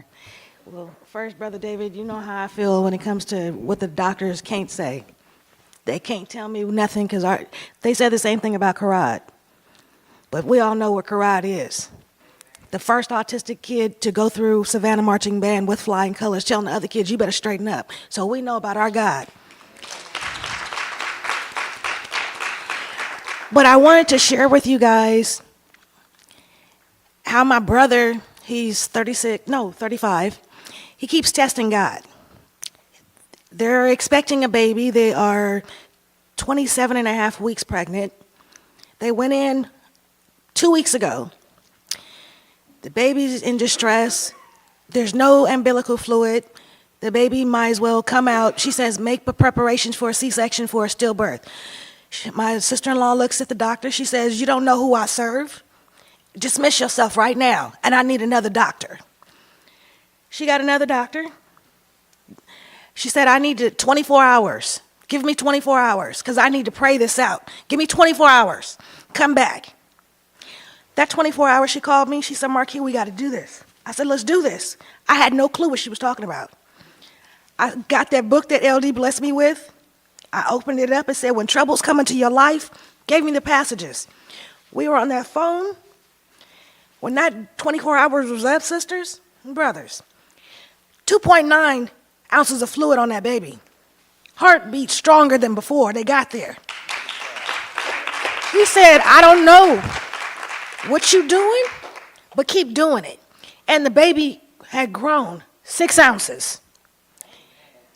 honor. Well, first, Brother David, you know how I feel when it comes to what the doctors can't say. They can't tell me nothing because they said the same thing about karate. But we all know what karate is. The first autistic kid to go through Savannah Marching Band with flying colors, telling the other kids, you better straighten up. So we know about our God. But I wanted to share with you guys how my brother, he's 35, he keeps testing God. They're expecting a baby. They are 27 and a half weeks pregnant. They went in 2 weeks ago. The baby's in distress. There's no umbilical fluid. The baby might as well come out. She says, make preparations for a C-section for a stillbirth. My sister-in-law looks at the doctor. She says, you don't know who I serve? Dismiss yourself right now, and I need another doctor. She got another doctor. She said, I need 24 hours. Give me 24 hours, because I need to pray this out. Give me 24 hours. Come back. That 24 hours she called me. She said, Marquis, we got to do this. I said, let's do this. I had no clue what she was talking about. I got that book that LD blessed me with. I opened it up and said, when troubles come into your life, gave me the passages. We were on that phone. When that 24 hours was up, sisters and brothers, 2.9 ounces of fluid on that baby. Heartbeat stronger than before they got there. He said, I don't know what you doing, but keep doing it. And the baby had grown 6 ounces.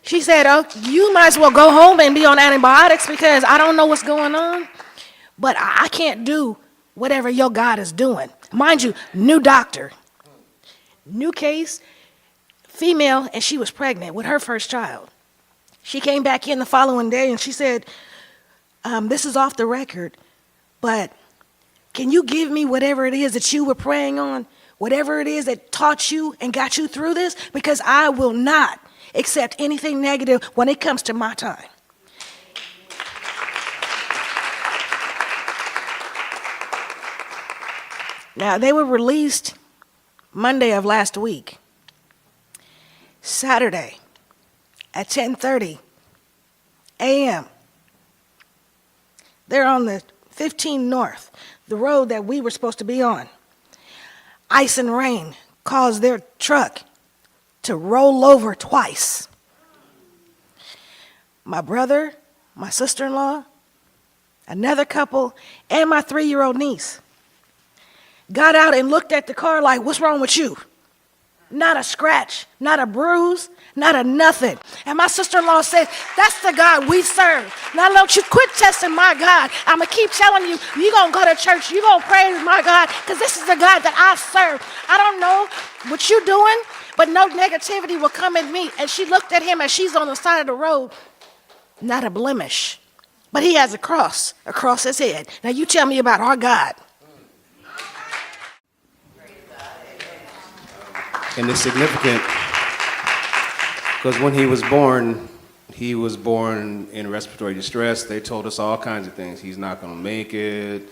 She said, oh, you might as well go home and be on antibiotics because I don't know what's going on, but I can't do whatever your God is doing. Mind you, new doctor, new case, female, and she was pregnant with her first child. She came back in the following day and she said, this is off the record, but can you give me whatever it is that you were praying on, whatever it is that taught you and got you through this? Because I will not accept anything negative when it comes to my time. Now, they were released Monday of last week. Saturday at 10:30 a.m. They're on the 15 North, the road that we were supposed to be on. Ice and rain caused their truck to roll over twice. My brother, my sister-in-law, another couple, and my 3-year-old niece got out and looked at the car like, what's wrong with you? Not a scratch, not a bruise, not a nothing. And my sister-in-law said, that's the God we serve. Now don't you quit testing my God. I'm going to keep telling you, you're going to go to church, you're going to praise my God, because this is the God that I serve. I don't know what you're doing, but no negativity will come at me. And she looked at him as she's on the side of the road. Not a blemish, but he has a cross across his head. Now you tell me about our God. And it's significant because when he was born in respiratory distress. They told us all kinds of things. He's not going to make it.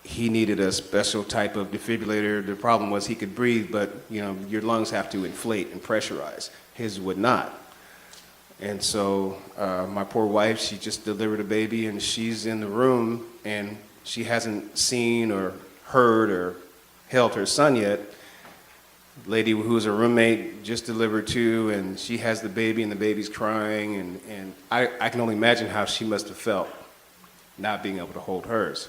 He needed a special type of defibrillator. The problem was he could breathe, but your lungs have to inflate and pressurize. His would not. And so my poor wife, she just delivered a baby, and she's in the room, and she hasn't seen or heard or held her son yet. Lady who's a roommate just delivered too, and she has the baby, and the baby's crying, and I can only imagine how she must have felt not being able to hold hers.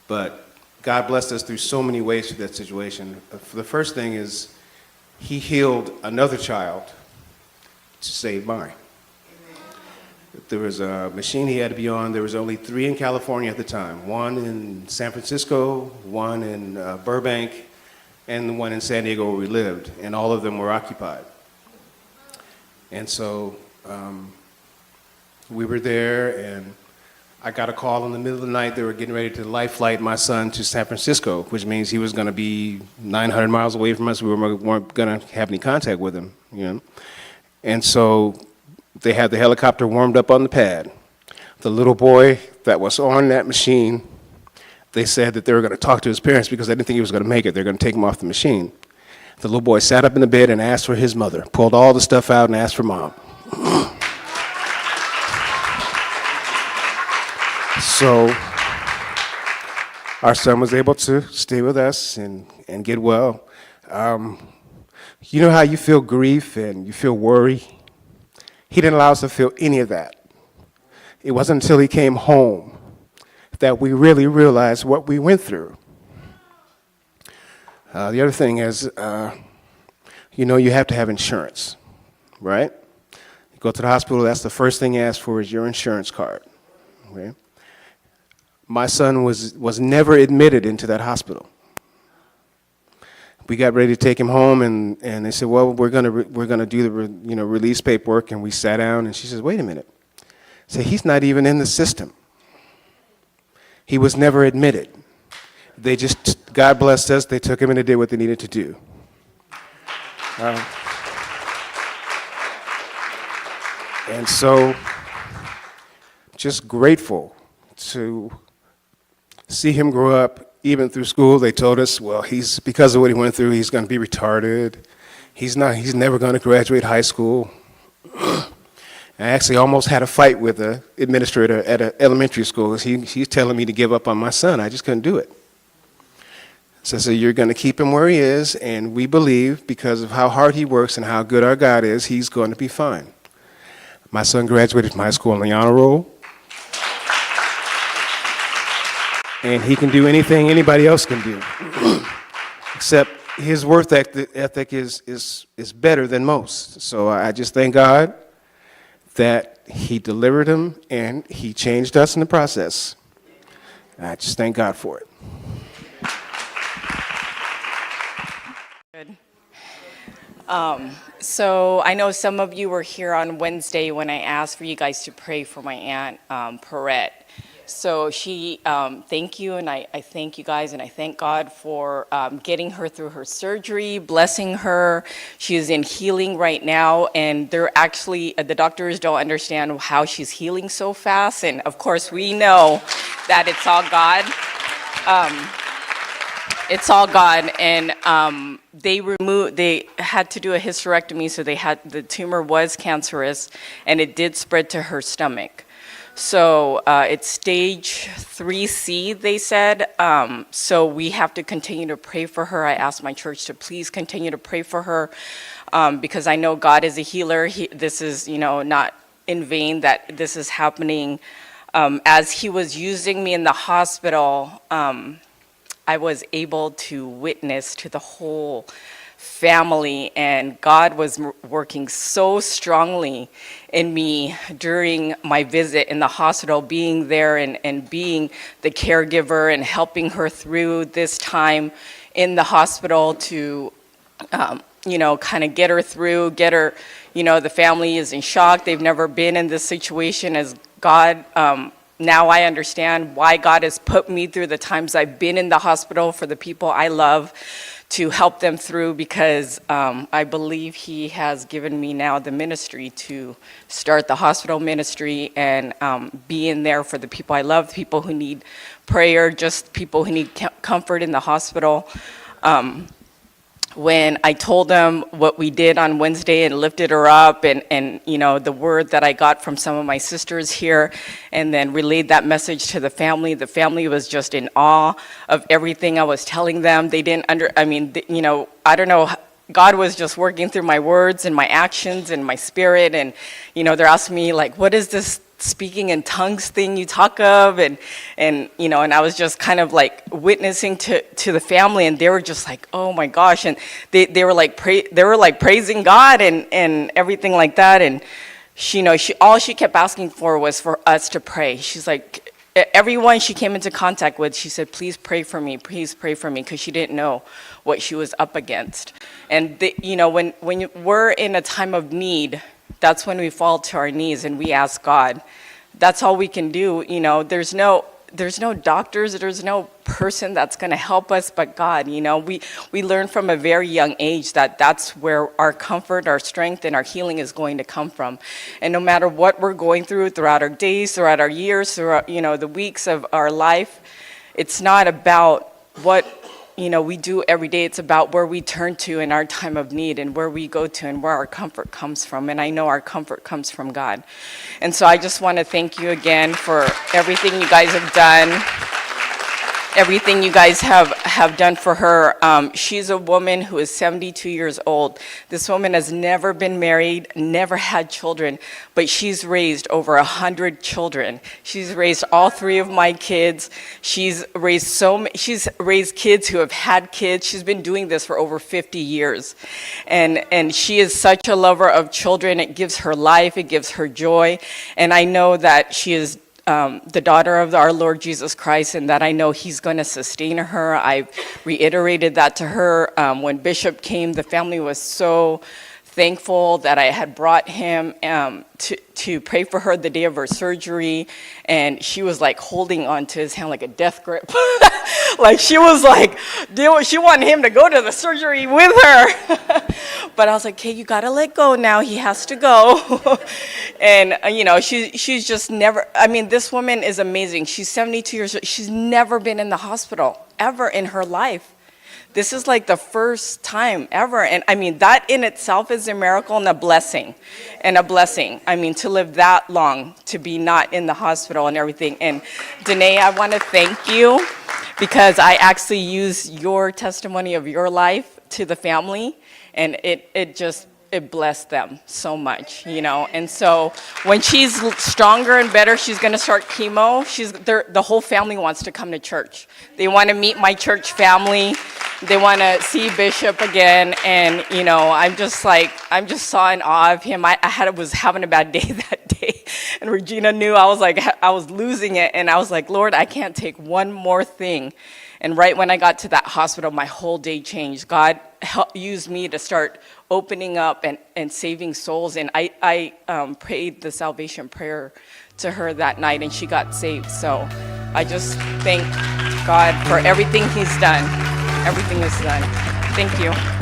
But God blessed us through so many ways through that situation. The first thing is he healed another child to save mine. There was a machine he had to be on. There was only 3 in California at the time, 1 in San Francisco, 1 in Burbank, and the 1 in San Diego where we lived, and all of them were occupied. And so we were there, and I got a call in the middle of the night. They were getting ready to life flight my son to San Francisco, which means he was going to be 900 miles away from us. We weren't going to have any contact with him, And so they had the helicopter warmed up on the pad. The little boy that was on that machine, they said that they were going to talk to his parents because they didn't think he was going to make it. They're going to take him off the machine. The little boy sat up in the bed and asked for his mother, pulled all the stuff out and asked for mom. So our son was able to stay with us and get well. You know how you feel grief and you feel worry? He didn't allow us to feel any of that. It wasn't until he came home that we really realized what we went through. The other thing is, you have to have insurance, right? You go to the hospital, that's the first thing you ask for is your insurance card. Okay? My son was never admitted into that hospital. We got ready to take him home, and they said, well, we're gonna do the release paperwork, and we sat down, and she says, wait a minute. I said, he's not even in the system. He was never admitted. They just, God blessed us, they took him and they did what they needed to do. And so, just grateful to see him grow up. Even through school, they told us, well, because of what he went through, he's going to be retarded. He's never going to graduate high school. I actually almost had a fight with the administrator at an elementary school. He's telling me to give up on my son. I just couldn't do it. So you're going to keep him where he is, and we believe because of how hard he works and how good our God is, he's going to be fine. My son graduated from high school on the honor roll. And he can do anything anybody else can do, except his work ethic is better than most. So I just thank God that he delivered him and he changed us in the process. I just thank God for it. Good. So I know some of you were here on Wednesday when I asked for you guys to pray for my aunt, Perrette. So she, thank you, and I thank you guys, and I thank God for getting her through her surgery, blessing her. She is in healing right now, and they're actually, the doctors don't understand how she's healing so fast, and of course we know that it's all God. It's all God, and they had to do a hysterectomy, so the tumor was cancerous, and it did spread to her stomach. So it's stage 3C, they said. So we have to continue to pray for her. I asked my church to please continue to pray for her because I know God is a healer. This is, not in vain that this is happening. As he was using me in the hospital, I was able to witness to the whole family, and God was working so strongly in me during my visit in the hospital, being there and being the caregiver and helping her through this time in the hospital to, kind of get her through, the family is in shock. They've never been in this situation as God. Now I understand why God has put me through the times I've been in the hospital for the people I love, to help them through, because I believe he has given me now the ministry to start the hospital ministry and be in there for the people I love, people who need prayer, just people who need comfort in the hospital. When I told them what we did on Wednesday and lifted her up and the word that I got from some of my sisters here, and then relayed that message to the family was just in awe of everything I was telling them. They didn't I don't know, God was just working through my words and my actions and my spirit, and they're asking me like, what is this speaking in tongues thing you talk of, and I was just kind of like witnessing to the family, and they were just like, oh my gosh, and they were like praising God and everything like that, and all she kept asking for was for us to pray. She's like, everyone she came into contact with, she said, please pray for me, because she didn't know what she was up against. And when we're in a time of need, that's when we fall to our knees and we ask God. That's all we can do. There's no doctors, there's no person that's going to help us but God. We learn from a very young age that that's where our comfort, our strength, and our healing is going to come from. And no matter what we're going through throughout our days, throughout our years, throughout the weeks of our life, it's not about what we do every day. It's about where we turn to in our time of need and where we go to and where our comfort comes from. And I know our comfort comes from God. And so I just want to thank you again for everything you guys have done. Everything you guys have done for her. She's a woman who is 72 years old. This woman has never been married, never had children, but she's raised over 100 children. She's raised all 3 of my kids. She's raised kids who have had kids. She's been doing this for over 50 years. And she is such a lover of children. It gives her life, it gives her joy. And I know that she is the daughter of our Lord Jesus Christ, and that I know he's going to sustain her. I've reiterated that to her. When Bishop came, the family was so thankful that I had brought him to pray for her the day of her surgery, and she was like holding onto his hand like a death grip. Like she was like, she wanted him to go to the surgery with her. But I was like, hey, you gotta let go now. He has to go. And she's just never, this woman is amazing. She's 72 years old. She's never been in the hospital ever in her life. This is like the first time ever. And that in itself is a miracle and a blessing. To live that long, to be not in the hospital and everything. And Danae, I want to thank you because I actually use your testimony of your life to the family. And it blessed them so much, And so when she's stronger and better, she's going to start chemo. The whole family wants to come to church. They want to meet my church family. They want to see Bishop again. And, I'm just so in awe of him. I was having a bad day that day. And Regina knew I was losing it. And I was like, Lord, I can't take one more thing. And right when I got to that hospital, my whole day changed. God used me to start opening up and saving souls. And I prayed the salvation prayer to her that night, and she got saved. So I just thank God for everything he's done. Everything is done. Thank you.